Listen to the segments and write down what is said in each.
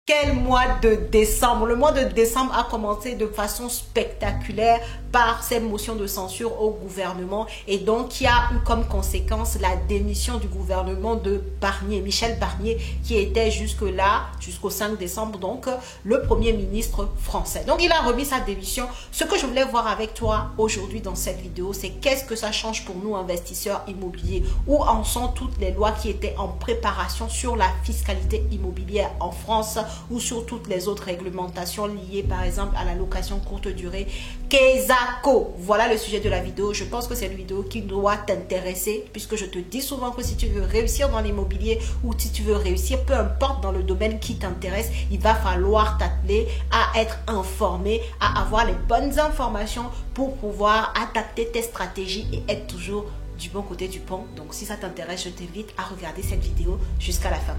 Quel mois de décembre! Le mois de décembre a commencé de façon spectaculaire par ces motions de censure au gouvernement et donc qui a eu comme conséquence la démission du gouvernement de Barnier, Michel Barnier, qui était jusque-là, jusqu'au 5 décembre, donc le premier ministre français. Donc il a remis sa démission. Ce que je voulais voir avec toi aujourd'hui dans cette vidéo, c'est qu'est-ce que ça change pour nous investisseurs immobiliers? Où en sont toutes les lois qui étaient en préparation sur la fiscalité immobilière en France ou sur toutes les autres réglementations liées par exemple à la location courte durée? Kesako, voilà le sujet de la vidéo. Je pense que c'est une vidéo qui doit t'intéresser puisque je te dis souvent que si tu veux réussir dans l'immobilier ou si tu veux réussir, peu importe dans le domaine qui t'intéresse, il va falloir t'atteler à être informé, à avoir les bonnes informations pour pouvoir adapter tes stratégies et être toujours du bon côté du pont. Donc si ça t'intéresse, je t'invite à regarder cette vidéo jusqu'à la fin.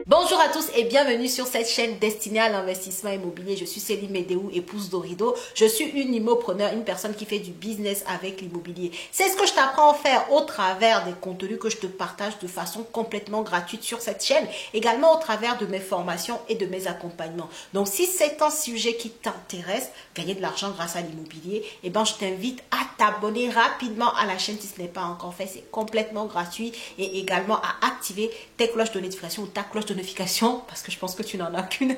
Bonjour à tous et bienvenue sur cette chaîne destinée à l'investissement immobilier. Je suis Céline Médéou, épouse d'Orido. Je suis une immopreneur, une personne qui fait du business avec l'immobilier. C'est ce que je t'apprends à faire au travers des contenus que je te partage de façon complètement gratuite sur cette chaîne. Également au travers de mes formations et de mes accompagnements. Donc si c'est un sujet qui t'intéresse, gagner de l'argent grâce à l'immobilier, eh ben, je t'invite à t'abonner rapidement à la chaîne si ce n'est pas encore fait. C'est complètement gratuit et également à activer tes cloches de notification ou ta cloche de notification, parce que je pense que tu n'en as qu'une,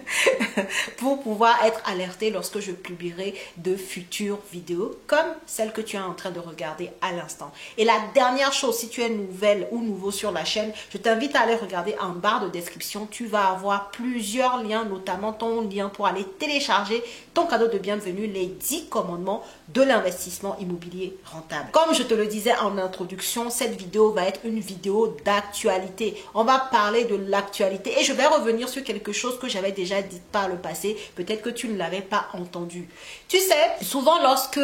pour pouvoir être alerté lorsque je publierai de futures vidéos comme celle que tu es en train de regarder à l'instant. Et la dernière chose, si tu es nouvelle ou nouveau sur la chaîne, je t'invite à aller regarder en barre de description. Tu vas avoir plusieurs liens, notamment ton lien pour aller télécharger ton cadeau de bienvenue, les 10 commandements de l'investissement immobilier rentable. Comme je te le disais en introduction, cette vidéo va être une vidéo d'actualité. On va parler de l'actualité et je vais revenir sur quelque chose que j'avais déjà dit par le passé. Peut-être que tu ne l'avais pas entendu. Tu sais, souvent lorsque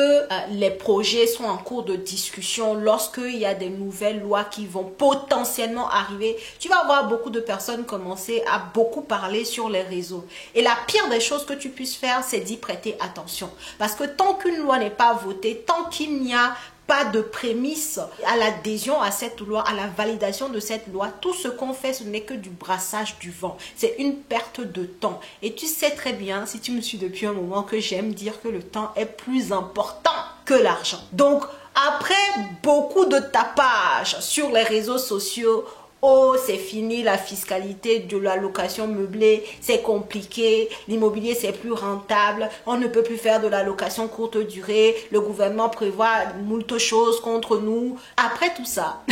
les projets sont en cours de discussion, lorsqu'il y a des nouvelles lois qui vont potentiellement arriver, tu vas voir beaucoup de personnes commencer à beaucoup parler sur les réseaux. Et la pire des choses que tu puisses faire, c'est d'y prêter attention. Parce que tant qu'une loi n'est pas votée, tant qu'il n'y a pas de prémisse à l'adhésion à cette loi, à la validation de cette loi, tout ce qu'on fait, ce n'est que du brassage du vent. C'est une perte de temps. Et tu sais très bien, si tu me suis depuis un moment, que j'aime dire que le temps est plus important que l'argent. Donc, après beaucoup de tapage sur les réseaux sociaux, oh, c'est fini la fiscalité de la location meublée, c'est compliqué, l'immobilier c'est plus rentable, on ne peut plus faire de la location courte durée, le gouvernement prévoit moult choses contre nous. Après tout ça,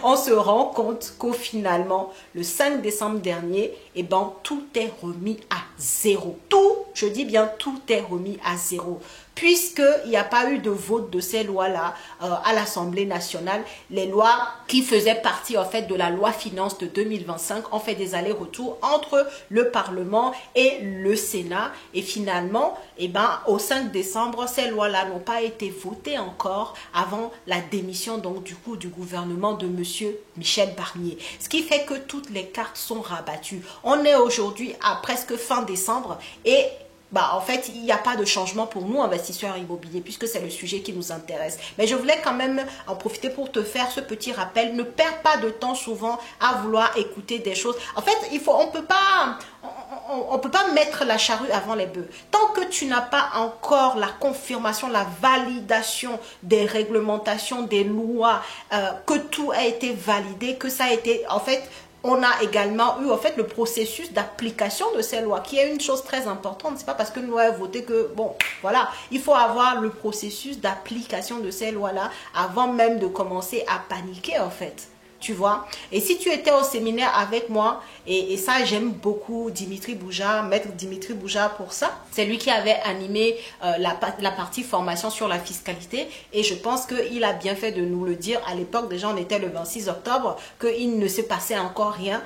on se rend compte qu'au finalement, le 5 décembre dernier, eh ben, tout est remis à zéro. Tout, je dis bien tout est remis à zéro. Puisqu'il n'y a pas eu de vote de ces lois-là à l'Assemblée nationale, les lois qui faisaient partie en fait de la loi finance de 2025 ont fait des allers-retours entre le Parlement et le Sénat. Et finalement, eh ben, au 5 décembre, ces lois-là n'ont pas été votées encore avant la démission donc, du coup, du gouvernement de M. Michel Barnier. Ce qui fait que toutes les cartes sont rabattues. On est aujourd'hui à presque fin décembre et en fait, il n'y a pas de changement pour nous, investisseurs immobiliers, puisque c'est le sujet qui nous intéresse. Mais je voulais quand même en profiter pour te faire ce petit rappel. Ne perds pas de temps souvent à vouloir écouter des choses. En fait, on peut pas mettre la charrue avant les bœufs. Tant que tu n'as pas encore la confirmation, la validation des réglementations, des lois, que tout a été validé, que ça a été, en fait, on a également eu en fait le processus d'application de ces lois qui est une chose très importante. C'est pas parce que une loi est votée que bon voilà, il faut avoir le processus d'application de ces lois-là avant même de commencer à paniquer en fait. Tu vois, et si tu étais au séminaire avec moi, et ça j'aime beaucoup Dimitri Bouja, maître Dimitri Bouja pour ça, c'est lui qui avait animé la partie formation sur la fiscalité et je pense qu'il a bien fait de nous le dire. À l'époque déjà on était le 26 octobre, qu'il ne se passait encore rien.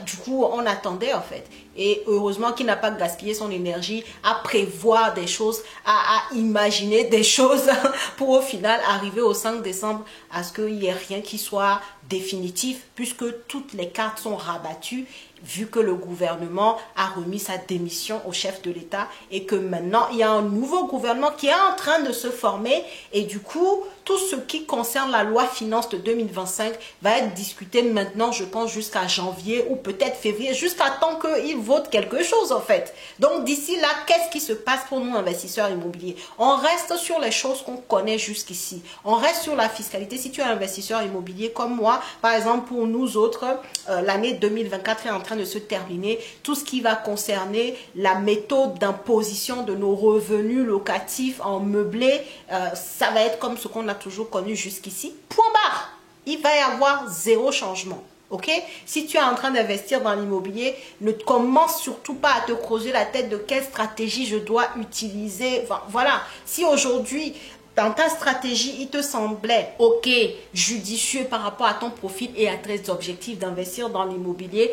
Du coup, on attendait en fait. Et heureusement qu'il n'a pas gaspillé son énergie à prévoir des choses, à imaginer des choses pour au final arriver au 5 décembre à ce qu'il n'y ait rien qui soit définitif puisque toutes les cartes sont rabattues vu que le gouvernement a remis sa démission au chef de l'État et que maintenant il y a un nouveau gouvernement qui est en train de se former et du coup tout ce qui concerne la loi finance de 2025 va être discuté maintenant, je pense, jusqu'à janvier ou peut-être février, jusqu'à temps qu'ils votent quelque chose en fait. Donc d'ici là, qu'est-ce qui se passe pour nous investisseurs immobiliers? On reste sur les choses qu'on connaît jusqu'ici. On reste sur la fiscalité. Si tu es investisseur immobilier comme moi, par exemple pour nous autres, l'année 2024 est en train de se terminer. Tout ce qui va concerner la méthode d'imposition de nos revenus locatifs en meublé, ça va être comme ce qu'on a toujours connu jusqu'ici. Point barre. Il va y avoir zéro changement. Ok? Si tu es en train d'investir dans l'immobilier, ne commence surtout pas à te creuser la tête de quelle stratégie je dois utiliser. Enfin, voilà. Si aujourd'hui, dans ta stratégie, il te semblait ok, judicieux par rapport à ton profil et à tes objectifs d'investir dans l'immobilier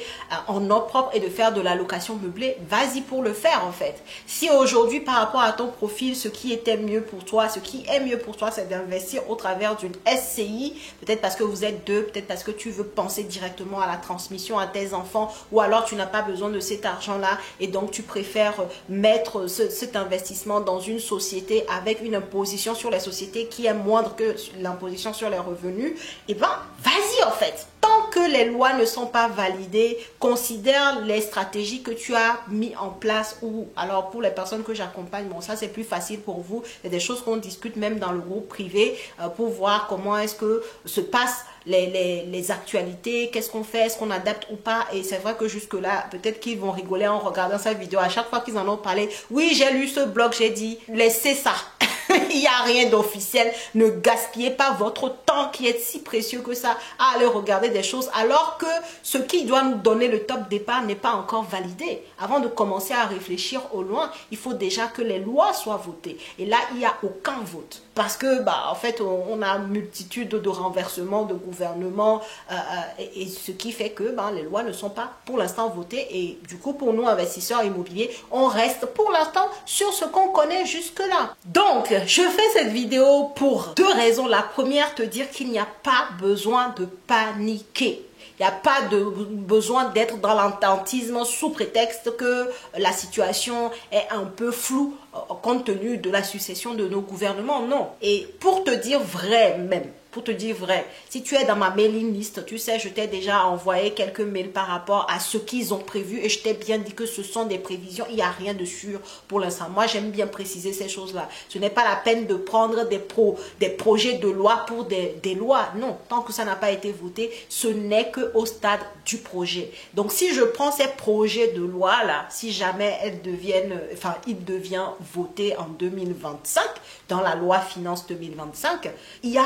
en nom propre et de faire de la location meublée, vas-y pour le faire en fait. Si aujourd'hui par rapport à ton profil, ce qui était mieux pour toi, ce qui est mieux pour toi, c'est d'investir au travers d'une SCI, peut-être parce que vous êtes deux, peut-être parce que tu veux penser directement à la transmission à tes enfants, ou alors tu n'as pas besoin de cet argent-là et donc tu préfères mettre cet investissement dans une société avec une imposition sur les sociétés qui est moindre que l'imposition sur les revenus, et ben vas-y en fait. Tant que les lois ne sont pas validées, considère les stratégies que tu as mis en place, ou alors pour les personnes que j'accompagne, bon ça c'est plus facile pour vous, il y a des choses qu'on discute même dans le groupe privé pour voir comment est-ce que se passent les actualités, qu'est-ce qu'on fait, est-ce qu'on adapte ou pas. Et c'est vrai que jusque là, peut-être qu'ils vont rigoler en regardant cette vidéo à chaque fois qu'ils en ont parlé. Oui, j'ai lu ce blog, j'ai dit, laissez ça. Il n'y a rien d'officiel. Ne gaspillez pas votre temps qui est si précieux que ça à aller regarder des choses alors que ce qui doit nous donner le top départ n'est pas encore validé. Avant de commencer à réfléchir au loin, il faut déjà que les lois soient votées. Et là, il n'y a aucun vote. Parce que, en fait, on a une multitude de renversements de gouvernements et ce qui fait que les lois ne sont pas pour l'instant votées. Et du coup, pour nous, investisseurs immobiliers, on reste pour l'instant sur ce qu'on connaît jusque-là. Donc, je fais cette vidéo pour deux raisons. La première, te dire qu'il n'y a pas besoin de paniquer. Il n'y a pas de besoin d'être dans l'attentisme sous prétexte que la situation est un peu floue compte tenu de la succession de nos gouvernements. Non. Et pour te dire vrai même, pour te dire vrai, si tu es dans ma mailing list, tu sais, je t'ai déjà envoyé quelques mails par rapport à ce qu'ils ont prévu et je t'ai bien dit que ce sont des prévisions, il n'y a rien de sûr pour l'instant. Moi, j'aime bien préciser ces choses-là. Ce n'est pas la peine de prendre des projets de loi pour des lois. Non, tant que ça n'a pas été voté, ce n'est qu'au stade du projet. Donc, si je prends ces projets de loi-là, si jamais ils deviennent votés en 2025, dans la loi finance 2025, il y a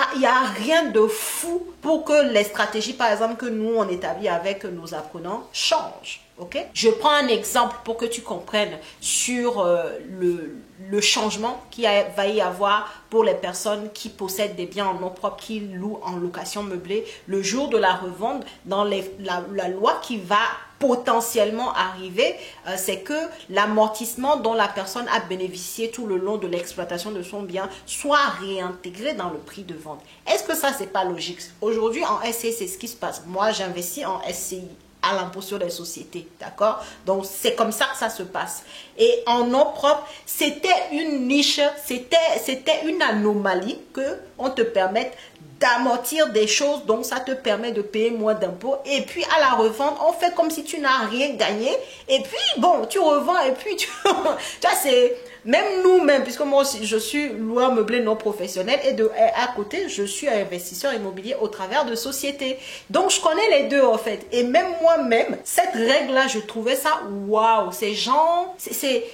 rien de fou pour que les stratégies, par exemple, que nous, on établit avec nos apprenants, changent. Okay? Je prends un exemple pour que tu comprennes sur le changement qu'il va y avoir pour les personnes qui possèdent des biens en nom propre, qui louent en location meublée. Le jour de la revente, dans la loi qui va potentiellement arriver, c'est que l'amortissement dont la personne a bénéficié tout le long de l'exploitation de son bien soit réintégré dans le prix de vente. Est-ce que ça, c'est pas logique? Aujourd'hui, en SCI, c'est ce qui se passe. Moi, j'investis en SCI à l'impôt sur les sociétés, d'accord? Donc, c'est comme ça que ça se passe. Et en nom propre, c'était une niche, c'était une anomalie que on te permette d'amortir des choses, donc ça te permet de payer moins d'impôts. Et puis, à la revente, on fait comme si tu n'as rien gagné. Et puis, bon, tu revends et puis tu vois, c'est... Même nous-mêmes, puisque moi aussi, je suis loueur meublé non professionnel et à côté, je suis investisseur immobilier au travers de sociétés. Donc, je connais les deux, en fait. Et même moi-même, cette règle-là, je trouvais ça, waouh, ces gens, c'est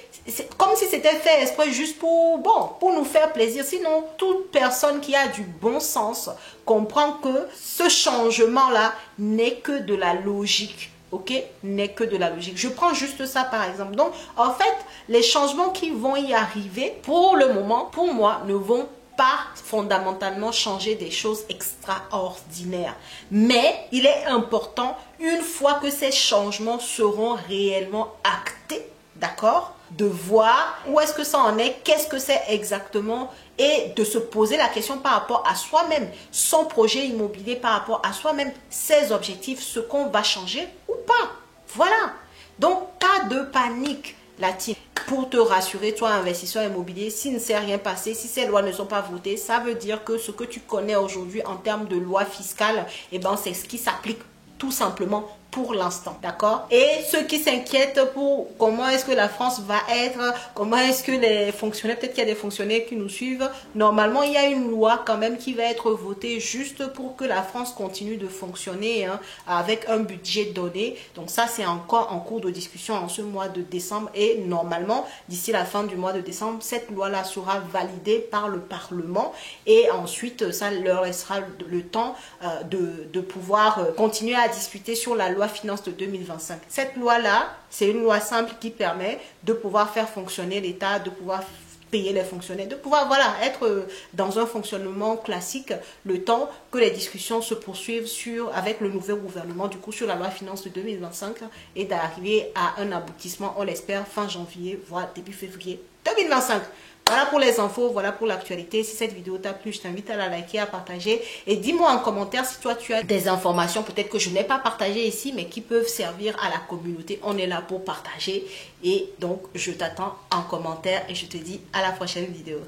comme si c'était fait exprès juste pour nous faire plaisir. Sinon, toute personne qui a du bon sens comprend que ce changement-là n'est que de la logique. Ok, n'est que de la logique. Je prends juste ça par exemple. Donc, en fait, les changements qui vont y arriver, pour le moment, pour moi, ne vont pas fondamentalement changer des choses extraordinaires. Mais il est important, une fois que ces changements seront réellement actés, d'accord, de voir où est-ce que ça en est, qu'est-ce que c'est exactement et de se poser la question par rapport à soi-même, son projet immobilier par rapport à soi-même, ses objectifs, ce qu'on va changer ou pas. Voilà. Donc, pas de panique. la team. Pour te rassurer, toi, investisseur immobilier, s'il ne s'est rien passé, si ces lois ne sont pas votées, ça veut dire que ce que tu connais aujourd'hui en termes de loi fiscale, eh ben, c'est ce qui s'applique tout simplement pour l'instant, d'accord? Et ceux qui s'inquiètent pour comment est-ce que la France va être, comment est-ce que les fonctionnaires, peut-être qu'il y a des fonctionnaires qui nous suivent, normalement il y a une loi quand même qui va être votée juste pour que la France continue de fonctionner hein, avec un budget donné. Donc ça c'est encore en cours de discussion en ce mois de décembre et normalement d'ici la fin du mois de décembre, cette loi-là sera validée par le Parlement et ensuite ça leur laissera le temps de pouvoir continuer à discuter sur la loi finance de 2025. Cette loi-là, c'est une loi simple qui permet de pouvoir faire fonctionner l'État, de pouvoir payer les fonctionnaires, de pouvoir voilà, être dans un fonctionnement classique le temps que les discussions se poursuivent avec le nouveau gouvernement, du coup sur la loi finance de 2025 et d'arriver à un aboutissement, on l'espère, fin janvier, voire début février 2025. Voilà pour les infos, voilà pour l'actualité. Si cette vidéo t'a plu, je t'invite à la liker, à partager. Et dis-moi en commentaire si toi tu as des informations peut-être que je n'ai pas partagées ici, mais qui peuvent servir à la communauté. On est là pour partager. Et donc, je t'attends en commentaire et je te dis à la prochaine vidéo.